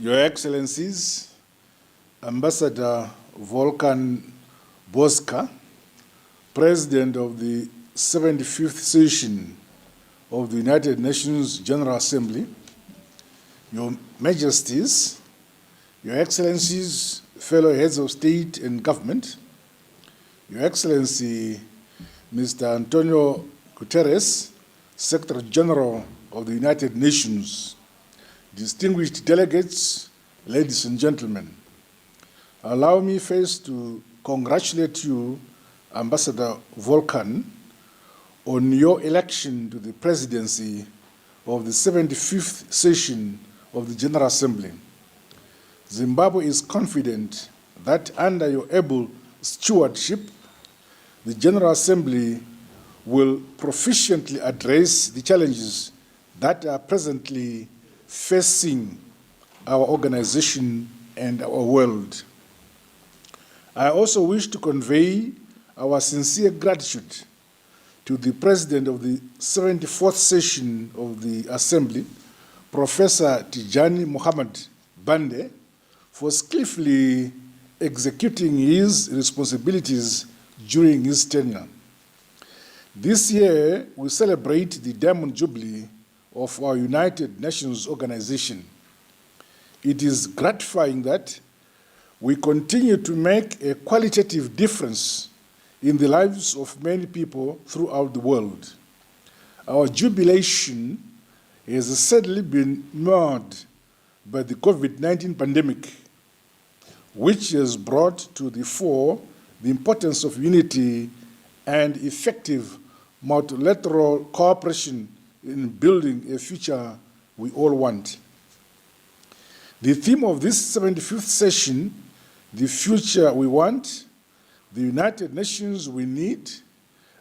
Your Excellencies, Ambassador Volkan Bozkır, President of the 75th session of the United Nations General Assembly, Your Majesties, Your Excellencies, fellow heads of state and government, Your Excellency, Mr. Antonio Guterres, Secretary General of the United Nations, distinguished delegates, ladies and gentlemen, allow me first to congratulate you, Ambassador Volkan, on your election to the presidency of the 75th session of the General Assembly. Zimbabwe is confident that under your able stewardship, the General Assembly will proficiently address the challenges that are presently facing our organization and our world. I also wish to convey our sincere gratitude to the President of the 74th session of the Assembly, Professor Tijani Muhammad Bande, for skillfully executing his responsibilities during his tenure. This year, we celebrate the Diamond Jubilee of our United Nations organization. It is gratifying that we continue to make a qualitative difference in the lives of many people throughout the world. Our jubilation has sadly been marred by the COVID-19 pandemic, which has brought to the fore the importance of unity and effective multilateral cooperation in building a future we all want. The theme of this 75th session, the future we want, the United Nations we need,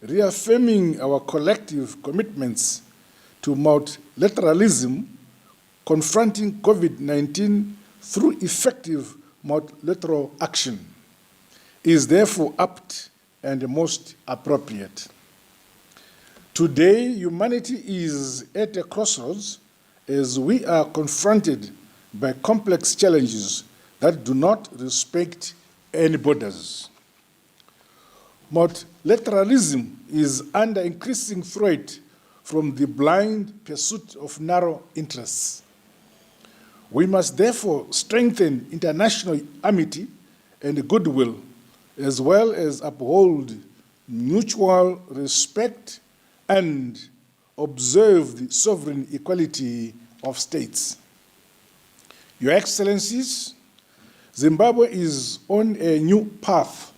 reaffirming our collective commitments to multilateralism, confronting COVID-19 through effective multilateral action, is therefore apt and most appropriate. Today, humanity is at a crossroads as we are confronted by complex challenges that do not respect any borders. Multilateralism is under increasing threat from the blind pursuit of narrow interests. We must therefore strengthen international amity and goodwill, as well as uphold mutual respect and observe the sovereign equality of states. Your Excellencies, Zimbabwe is on a new path.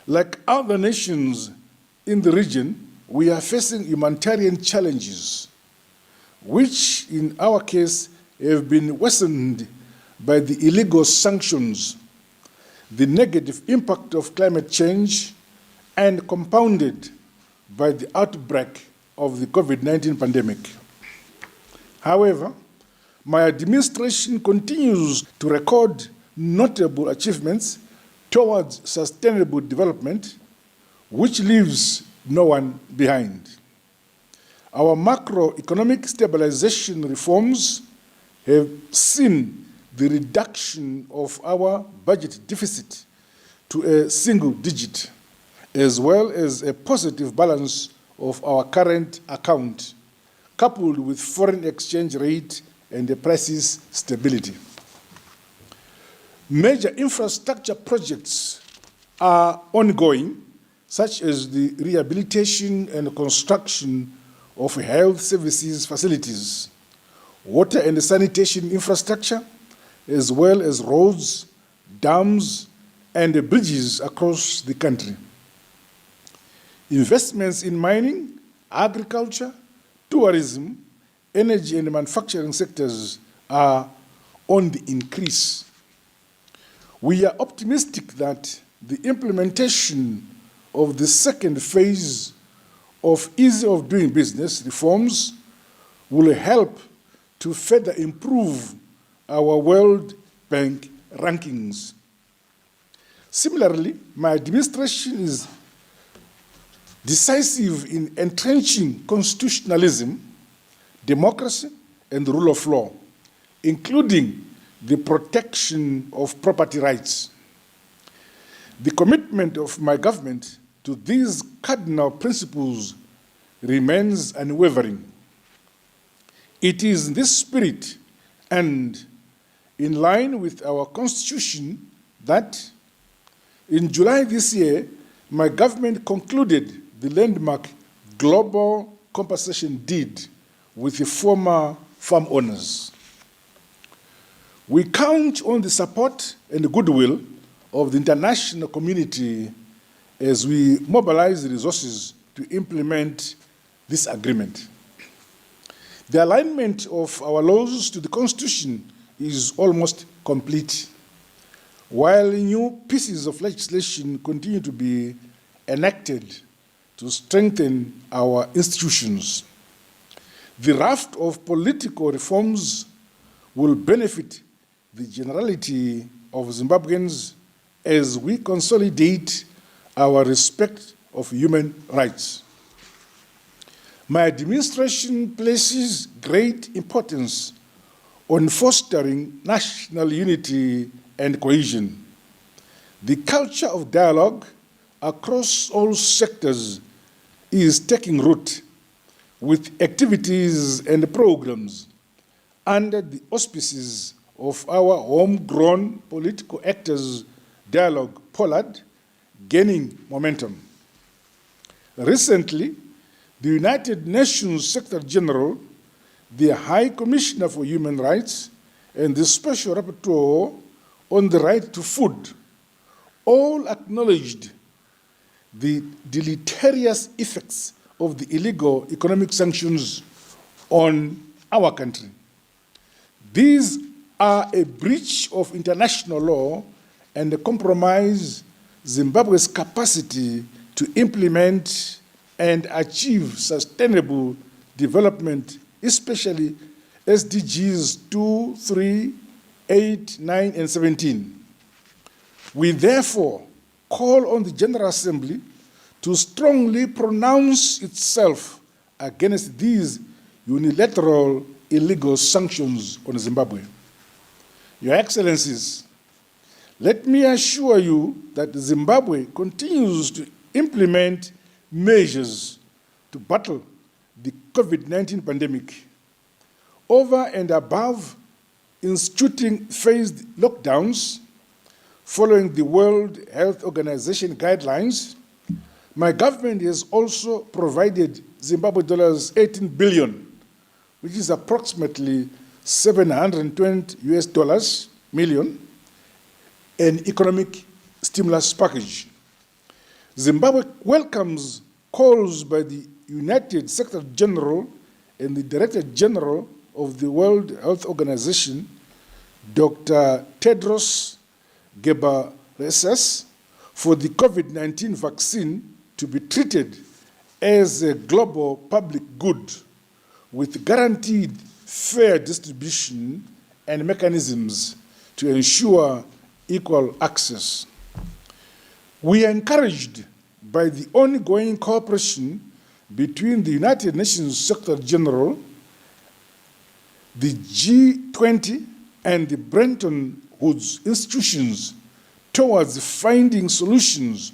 Like other nations in the region, we are facing humanitarian challenges, which in our case have been worsened by the illegal sanctions, the negative impact of climate change, and compounded by the outbreak of the COVID-19 pandemic. However, my administration continues to record notable achievements towards sustainable development, which leaves no one behind. Our macroeconomic stabilization reforms have seen the reduction of our budget deficit to a single digit, as well as a positive balance of our current account, coupled with foreign exchange rate and the prices stability. Major infrastructure projects are ongoing, such as the rehabilitation and construction of health services facilities, water and sanitation infrastructure, as well as roads, dams, and bridges across the country. Investments in mining, agriculture, tourism, energy and manufacturing sectors are on the increase. We are optimistic that the implementation of the second phase of ease of doing business reforms will help to further improve our World Bank rankings. Similarly, my administration is decisive in entrenching constitutionalism, democracy, and the rule of law, including the protection of property rights. The commitment of my government to these cardinal principles remains unwavering. It is in this spirit and in line with our Constitution that in July this year, my government concluded the landmark global compensation deed with the former farm owners. We count on the support and the goodwill of the international community as we mobilize the resources to implement this agreement. The alignment of our laws to the Constitution is almost complete, while new pieces of legislation continue to be enacted to strengthen our institutions. The raft of political reforms will benefit the generality of Zimbabweans as we consolidate our respect of human rights. My administration places great importance on fostering national unity and cohesion. The culture of dialogue across all sectors is taking root with activities and programs under the auspices of our homegrown political actors dialogue, Pollard, gaining momentum. Recently, the United Nations Secretary General, the High Commissioner for Human Rights, and the Special Rapporteur on the right to food all acknowledged the deleterious effects of the illegal economic sanctions on our country. These are a breach of international law and compromise Zimbabwe's capacity to implement and achieve sustainable development, especially SDGs 2, 3, 8, 9, and 17. We therefore call on the General Assembly to strongly pronounce itself against these unilateral illegal sanctions on Zimbabwe. Your Excellencies, let me assure you that Zimbabwe continues to implement measures to battle the COVID-19 pandemic. Over and above instituting phased lockdowns following the World Health Organization guidelines, my government has also provided Zimbabwe dollars 18 billion, which is approximately $720 million, an economic stimulus package. Zimbabwe welcomes calls by the United Secretary General and the Director General of the World Health Organization, Dr. Tedros Ghebreyesus, for the COVID-19 vaccine to be treated as a global public good with guaranteed fair distribution and mechanisms to ensure equal access. We are encouraged by the ongoing cooperation between the United Nations Secretary General, the G20, and the Bretton Woods institutions towards finding solutions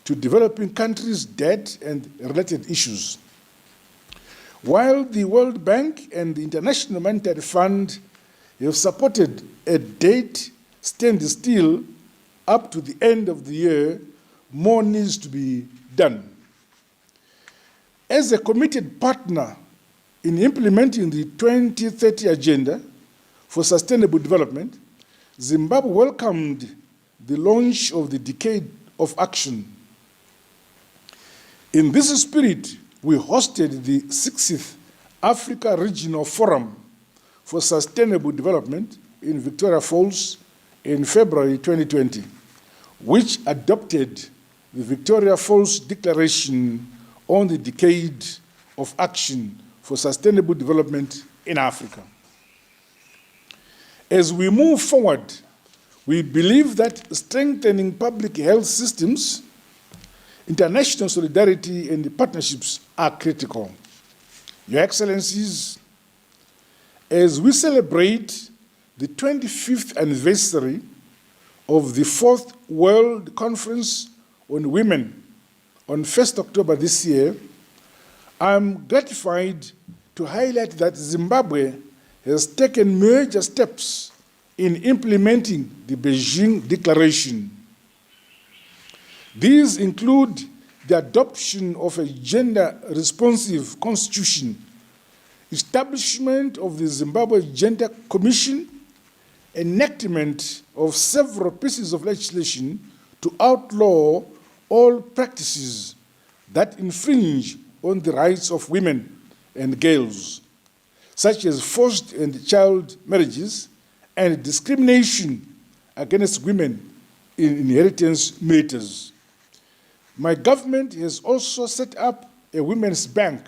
to developing countries' debt and related issues. While the World Bank and the International Monetary Fund have supported a debt standstill up to the end of the year, more needs to be done. As a committed partner in implementing the 2030 Agenda for Sustainable Development, Zimbabwe welcomed the launch of the Decade of Action. In this spirit, we hosted the 60th Africa Regional Forum for Sustainable Development in Victoria Falls in February 2020, which adopted the Victoria Falls Declaration on the Decade of Action for Sustainable Development in Africa. As we move forward, we believe that strengthening public health systems, international solidarity, and partnerships are critical. Your Excellencies, as we celebrate the 25th anniversary of the 4th World Conference on Women on 1st October this year, I'm gratified to highlight that Zimbabwe has taken major steps in implementing the Beijing Declaration. These include the adoption of a gender-responsive constitution, establishment of the Zimbabwe Gender Commission, enactment of several pieces of legislation to outlaw all practices that infringe on the rights of women and girls, such as forced and child marriages and discrimination against women in inheritance matters. My government has also set up a women's bank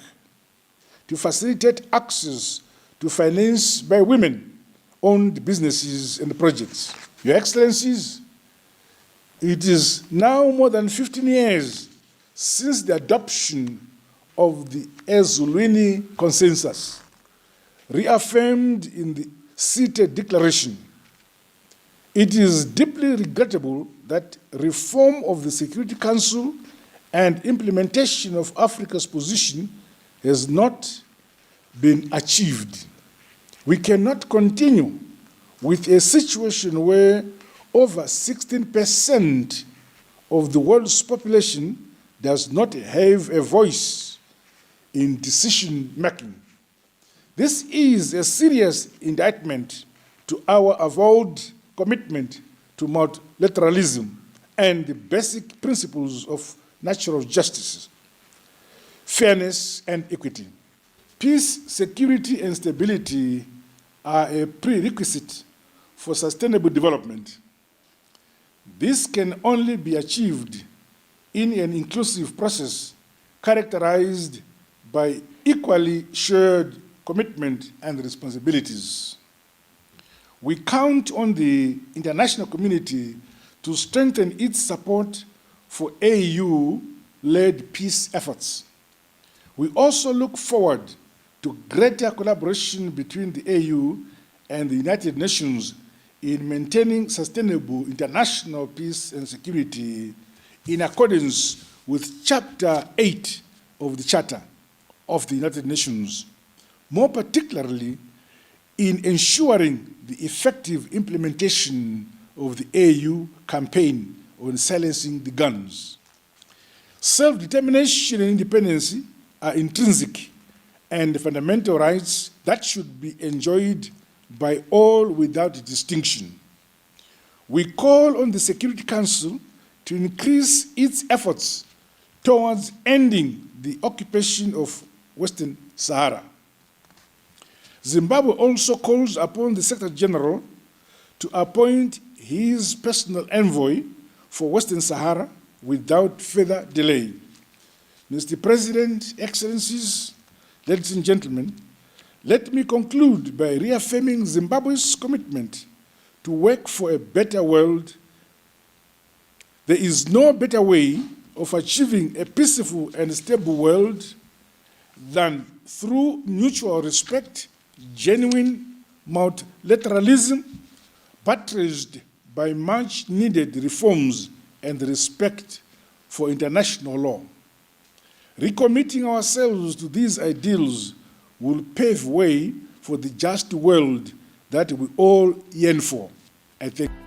to facilitate access to finance by women-owned businesses and projects. Your Excellencies, it is now more than 15 years since the adoption of the Ezulwini Consensus, reaffirmed in the seated declaration. It is deeply regrettable that reform of the Security Council and implementation of Africa's position has not been achieved. We cannot continue with a situation where over 16% of the world's population does not have a voice in decision-making. This is a serious indictment to our avowed commitment to multilateralism and the basic principles of natural justice, fairness, and equity. Peace, security, and stability are a prerequisite for sustainable development. This can only be achieved in an inclusive process characterized by equally shared commitment and responsibilities. We count on the international community to strengthen its support for AU-led peace efforts. We also look forward to greater collaboration between the AU and the United Nations in maintaining sustainable international peace and security in accordance with Chapter 8 of the Charter of the United Nations, more particularly in ensuring the effective implementation of the AU campaign on silencing the guns. Self-determination and independence are intrinsic and fundamental rights that should be enjoyed by all without distinction. We call on the Security Council to increase its efforts towards ending the occupation of Western Sahara. Zimbabwe also calls upon the Secretary General to appoint his personal envoy for Western Sahara without further delay. Mr. President, Excellencies, ladies and gentlemen, let me conclude by reaffirming Zimbabwe's commitment to work for a better world. There is no better way of achieving a peaceful and stable world than through mutual respect, genuine multilateralism, buttressed by much-needed reforms and respect for international law. Recommitting ourselves to these ideals will pave way for the just world that we all yearn for. I thank you.